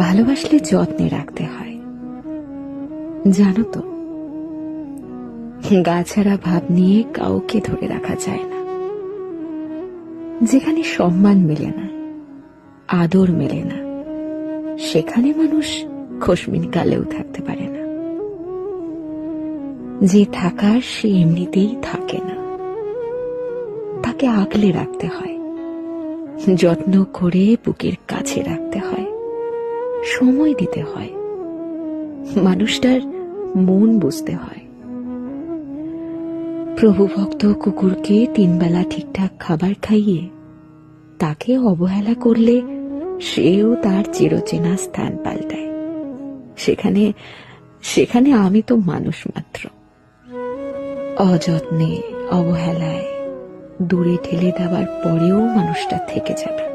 ভালোবাসলে যত্নে রাখতে হয়। জানো তো, গাছাড়া ভাব নিয়ে কাউকে ধরে রাখা যায় না। যেখানে সম্মান মেলে না, আদর মেলে না, সেখানে মানুষ খোশমিন কালেও থাকতে পারে না। যে থাকার সে এমনিতেই থাকে না, তাকে আগলে রাখতে হয়, যত্ন করে বুকের কাছে রাখতে হয়, সময় দিতে হয়, মানুষটার মন বুঝতে হয়। প্রভুভক্ত কুকুরকে 3 বেলা ঠিকঠাক খাবার খাইয়ে তাকে অবহেলা করলে সেও তার চিরচেনা স্থান পাল্টায়। সেখানে সেখানে আমি তো মানুষ মাত্র। অযত্নে, অবহেলায় দূরে ঠেলে দেওয়ার পরেও মানুষটা থেকে যাবে।